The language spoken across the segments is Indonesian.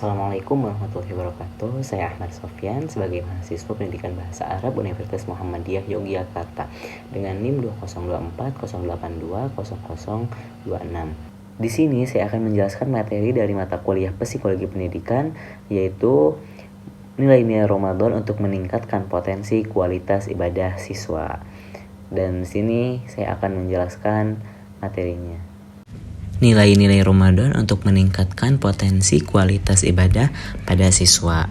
Assalamualaikum warahmatullahi wabarakatuh. Saya Ahmad Sofyan sebagai mahasiswa Pendidikan Bahasa Arab Universitas Muhammadiyah Yogyakarta dengan NIM 202402820026. Di sini saya akan menjelaskan materi dari mata kuliah Psikologi Pendidikan, yaitu nilai-nilai Ramadan untuk meningkatkan potensi kualitas ibadah siswa. Dan di sini saya akan menjelaskan materinya. Nilai-nilai Ramadan untuk meningkatkan potensi kualitas ibadah pada siswa.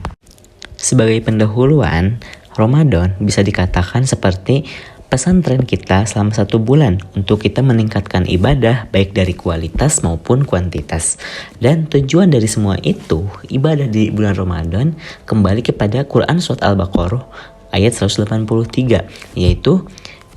Sebagai pendahuluan, Ramadan bisa dikatakan seperti pesantren kita selama 1 bulan untuk kita meningkatkan ibadah baik dari kualitas maupun kuantitas. Dan tujuan dari semua itu, ibadah di bulan Ramadan kembali kepada Quran Surat Al-Baqarah ayat 183, yaitu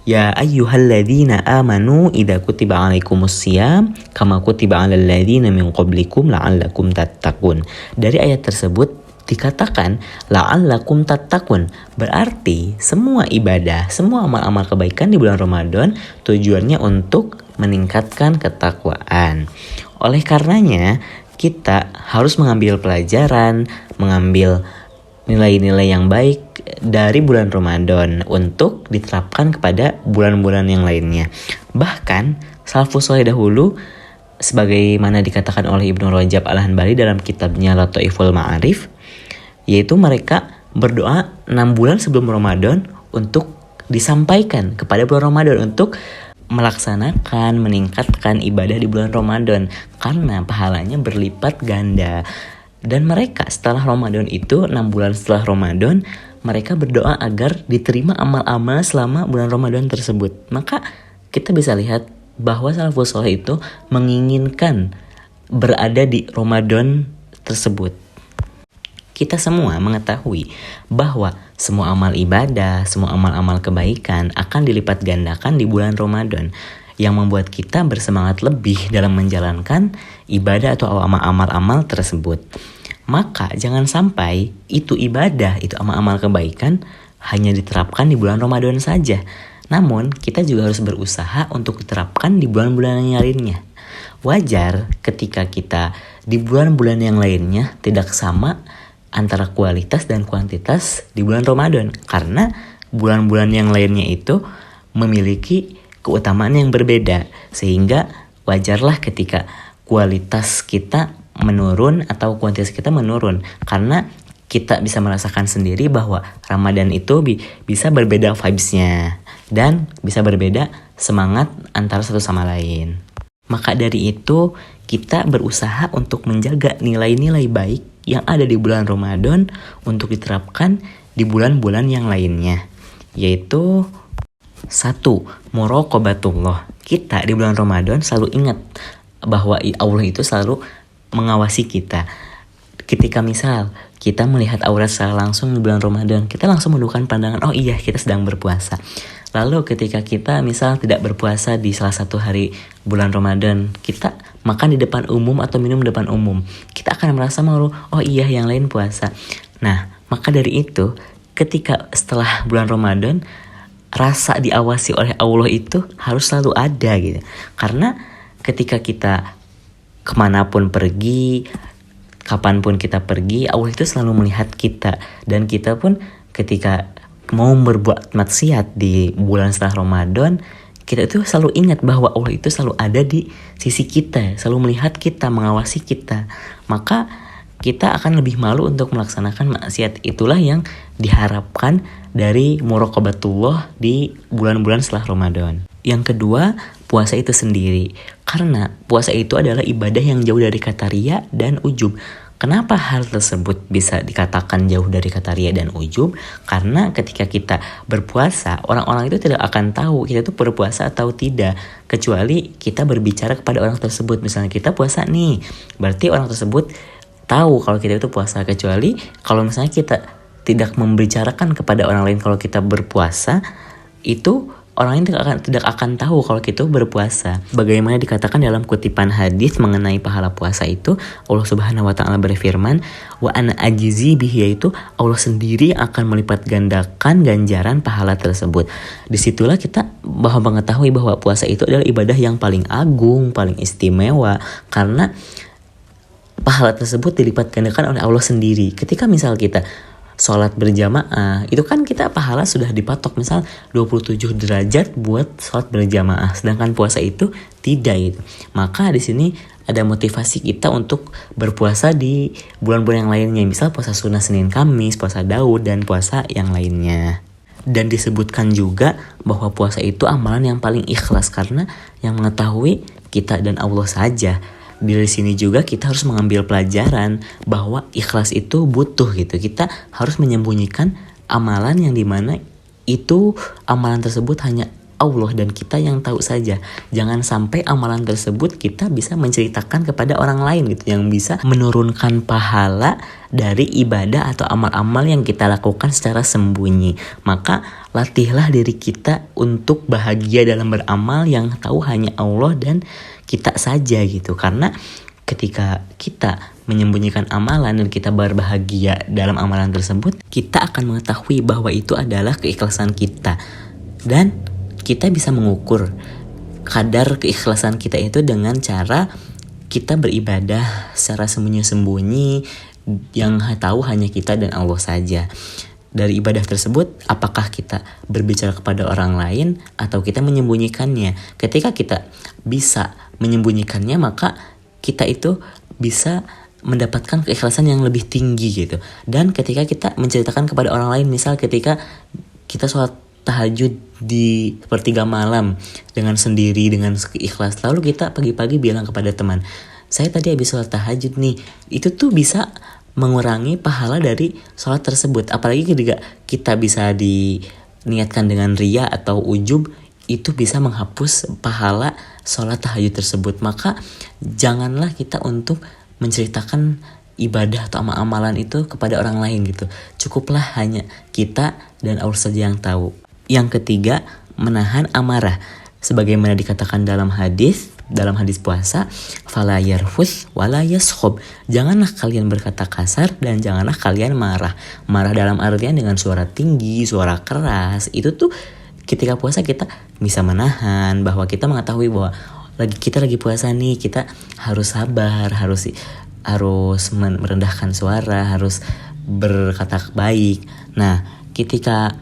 Ya ayyuhalladzina amanu idza kutiba alaikumusiyam kama kutiba alal ladzina min qablikum la'allakum tattaqun. Dari ayat tersebut dikatakan la'allakum tattaqun, berarti semua ibadah, semua amal-amal kebaikan di bulan Ramadan tujuannya untuk meningkatkan ketakwaan. Oleh karenanya kita harus mengambil pelajaran, mengambil nilai-nilai yang baik dari bulan Ramadan untuk diterapkan kepada bulan-bulan yang lainnya. Bahkan salafus saleh dahulu, sebagaimana dikatakan oleh Ibnu Rajab Al-Hanbali dalam kitabnya Lataiful Ma'arif, yaitu mereka berdoa 6 bulan sebelum Ramadan untuk disampaikan kepada bulan Ramadan untuk melaksanakan, meningkatkan ibadah di bulan Ramadan karena pahalanya berlipat ganda. Dan mereka setelah Ramadan itu, 6 bulan setelah Ramadan, mereka berdoa agar diterima amal-amal selama bulan Ramadan tersebut. Maka kita bisa lihat bahwa salafus saleh itu menginginkan berada di Ramadan tersebut. Kita semua mengetahui bahwa semua amal ibadah, semua amal-amal kebaikan akan dilipat gandakan di bulan Ramadan, yang membuat kita bersemangat lebih dalam menjalankan ibadah atau amal-amal tersebut. Maka jangan sampai itu ibadah, itu amal-amal kebaikan hanya diterapkan di bulan Ramadan saja. Namun kita juga harus berusaha untuk diterapkan di bulan-bulan yang lainnya. Wajar ketika kita di bulan-bulan yang lainnya tidak sama antara kualitas dan kuantitas di bulan Ramadan, karena bulan-bulan yang lainnya itu memiliki keutamaan yang berbeda, sehingga wajarlah ketika kualitas kita menurun atau kuantitas kita menurun, karena kita bisa merasakan sendiri bahwa Ramadan itu bisa berbeda vibes-nya dan bisa berbeda semangat antara satu sama lain. Maka dari itu kita berusaha untuk menjaga nilai-nilai baik yang ada di bulan Ramadan untuk diterapkan di bulan-bulan yang lainnya, yaitu 1. Muraqabatullah. Kita di bulan Ramadan selalu ingat bahwa Allah itu selalu mengawasi kita. Ketika misal kita melihat aurat secara langsung di bulan Ramadan, kita langsung menundukkan pandangan, oh iya kita sedang berpuasa. Lalu ketika kita misal tidak berpuasa di salah satu hari bulan Ramadan, kita makan di depan umum atau minum di depan umum, kita akan merasa malu, oh iya yang lain puasa. Nah, maka dari itu ketika setelah bulan Ramadan, rasa diawasi oleh Allah itu harus selalu ada gitu. Karena ketika kita kemanapun pergi, kapanpun kita pergi, Allah itu selalu melihat kita. Dan kita pun ketika mau berbuat maksiat di bulan setelah Ramadan, kita itu selalu ingat bahwa Allah itu selalu ada di sisi kita, selalu melihat kita, mengawasi kita. Maka kita akan lebih malu untuk melaksanakan maksiat. Itulah yang diharapkan dari muraqabatullah di bulan-bulan setelah Ramadan. Yang kedua, puasa itu sendiri. Karena puasa itu adalah ibadah yang jauh dari kata riya dan ujub. Kenapa hal tersebut bisa dikatakan jauh dari kata riya dan ujub? Karena ketika kita berpuasa, orang-orang itu tidak akan tahu kita itu berpuasa atau tidak, kecuali kita berbicara kepada orang tersebut. Misalnya kita puasa nih, berarti orang tersebut tahu kalau kita itu puasa. Kecuali kalau misalnya kita tidak membicarakan kepada orang lain kalau kita berpuasa, itu orang lain tidak akan tahu kalau kita berpuasa. Bagaimana dikatakan dalam kutipan hadis mengenai pahala puasa itu, Allah Subhanahu wa taala berfirman, wa ana ajizi bihi, yaitu Allah sendiri akan melipat gandakan ganjaran pahala tersebut. Disitulah kita mengetahui bahwa puasa itu adalah ibadah yang paling agung, paling istimewa, karena pahala tersebut dilipat gandakan oleh Allah sendiri. Ketika misal kita sholat berjamaah, itu kan kita pahala sudah dipatok, misal 27 derajat buat sholat berjamaah, sedangkan puasa itu tidak gitu. Maka di sini ada motivasi kita untuk berpuasa di bulan-bulan yang lainnya, misal puasa sunnah Senin Kamis, puasa Daud, dan puasa yang lainnya. Dan disebutkan juga bahwa puasa itu amalan yang paling ikhlas karena yang mengetahui kita dan Allah saja. Dari sini juga kita harus mengambil pelajaran bahwa ikhlas itu butuh gitu. Kita harus menyembunyikan amalan yang dimana itu amalan tersebut hanya Allah dan kita yang tahu saja. Jangan sampai amalan tersebut kita bisa menceritakan kepada orang lain gitu, yang bisa menurunkan pahala dari ibadah atau amal-amal yang kita lakukan secara sembunyi. Maka latihlah diri kita untuk bahagia dalam beramal yang tahu hanya Allah dan kita saja gitu. Karena ketika kita menyembunyikan amalan dan kita berbahagia dalam amalan tersebut, kita akan mengetahui bahwa itu adalah keikhlasan kita. Dan kita bisa mengukur kadar keikhlasan kita itu dengan cara kita beribadah secara sembunyi-sembunyi yang tahu hanya kita dan Allah saja. Dari ibadah tersebut, apakah kita berbicara kepada orang lain atau kita menyembunyikannya? Ketika kita bisa menyembunyikannya, maka kita itu bisa mendapatkan keikhlasan yang lebih tinggi gitu. Dan ketika kita menceritakan kepada orang lain, misal ketika kita sholat tahajud di sepertiga malam dengan sendiri, dengan ikhlas, lalu kita pagi-pagi bilang kepada teman, saya tadi habis sholat tahajud nih, itu tuh bisa mengurangi pahala dari sholat tersebut. Apalagi ketika kita bisa diniatkan dengan riya atau ujub, itu bisa menghapus pahala sholat tahajud tersebut. Maka janganlah kita untuk menceritakan ibadah atau amalan itu kepada orang lain gitu. Cukuplah hanya kita dan Allah saja yang tahu. Yang ketiga, menahan amarah. Sebagaimana dikatakan dalam hadis puasa, fala yarfuth wala yaskhab. Janganlah kalian berkata kasar dan janganlah kalian marah. Marah dalam artian dengan suara tinggi, suara keras. Itu tuh ketika puasa kita bisa menahan, bahwa kita mengetahui bahwa kita lagi puasa nih, kita harus sabar, harus merendahkan suara, harus berkata baik. Nah, ketika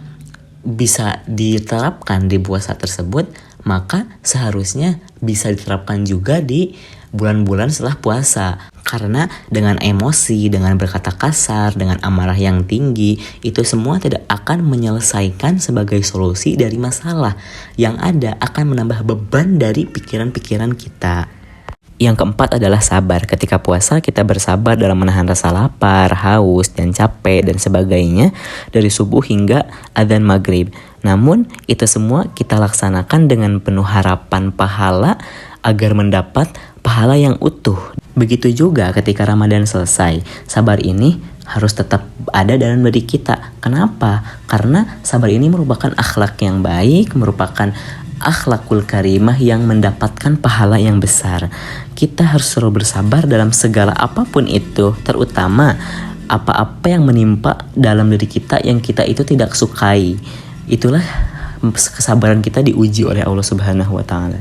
bisa diterapkan di puasa tersebut, maka seharusnya bisa diterapkan juga di bulan-bulan setelah puasa. Karena dengan emosi, dengan berkata kasar, dengan amarah yang tinggi, itu semua tidak akan menyelesaikan sebagai solusi dari masalah. Yang ada akan menambah beban dari pikiran-pikiran kita. Yang keempat adalah sabar. Ketika puasa kita bersabar dalam menahan rasa lapar, haus, dan capek, dan sebagainya dari subuh hingga adzan maghrib. Namun itu semua kita laksanakan dengan penuh harapan pahala agar mendapat pahala yang utuh. Begitu juga ketika Ramadan selesai, sabar ini harus tetap ada dalam diri kita. Kenapa? Karena sabar ini merupakan akhlak yang baik, merupakan akhlakul karimah yang mendapatkan pahala yang besar. Kita harus selalu bersabar dalam segala apapun itu, terutama apa-apa yang menimpa dalam diri kita yang kita itu tidak sukai. Itulah kesabaran kita diuji oleh Allah Subhanahu wa taala.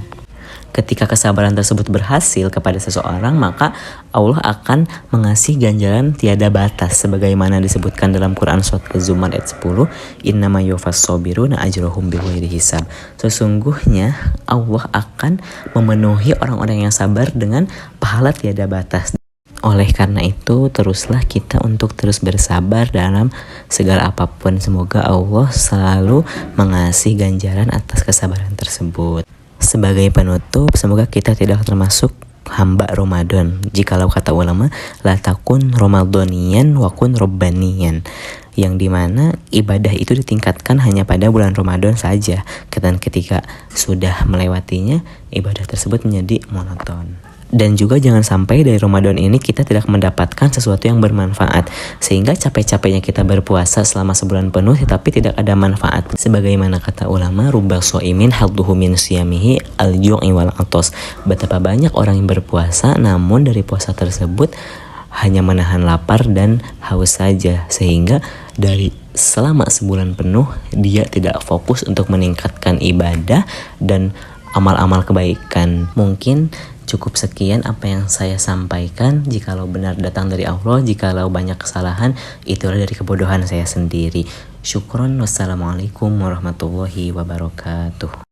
Ketika kesabaran tersebut berhasil kepada seseorang, maka Allah akan mengasih ganjaran tiada batas sebagaimana disebutkan dalam Quran surat Az-Zumar ayat 10, innama yuwaffas shobiruna ajrahum bighairi hisab. Sesungguhnya Allah akan memenuhi orang-orang yang sabar dengan pahala tiada batas. Oleh karena itu, teruslah kita untuk terus bersabar dalam segala apapun. Semoga Allah selalu mengasih ganjaran atas kesabaran tersebut. Sebagai penutup, semoga kita tidak termasuk hamba Ramadan. Jikalau kata ulama, la takun Ramadaniyan wa kun Rabbaniyan, yang dimana ibadah itu ditingkatkan hanya pada bulan Ramadan saja. Dan ketika sudah melewatinya, ibadah tersebut menjadi monoton. Dan juga jangan sampai dari Ramadan ini kita tidak mendapatkan sesuatu yang bermanfaat, sehingga capek-capeknya kita berpuasa selama sebulan penuh tetapi tidak ada manfaat. Sebagaimana kata ulama, rubba shaimin hadduhu min siyamihi al-ju'i wal atos. Betapa banyak orang yang berpuasa namun dari puasa tersebut hanya menahan lapar dan haus saja, sehingga dari selama sebulan penuh dia tidak fokus untuk meningkatkan ibadah dan amal-amal kebaikan. Mungkin Cukup sekian apa yang saya sampaikan. Jikalau benar datang dari Allah, jikalau banyak kesalahan, itulah dari kebodohan saya sendiri. Syukron, wassalamualaikum warahmatullahi wabarakatuh.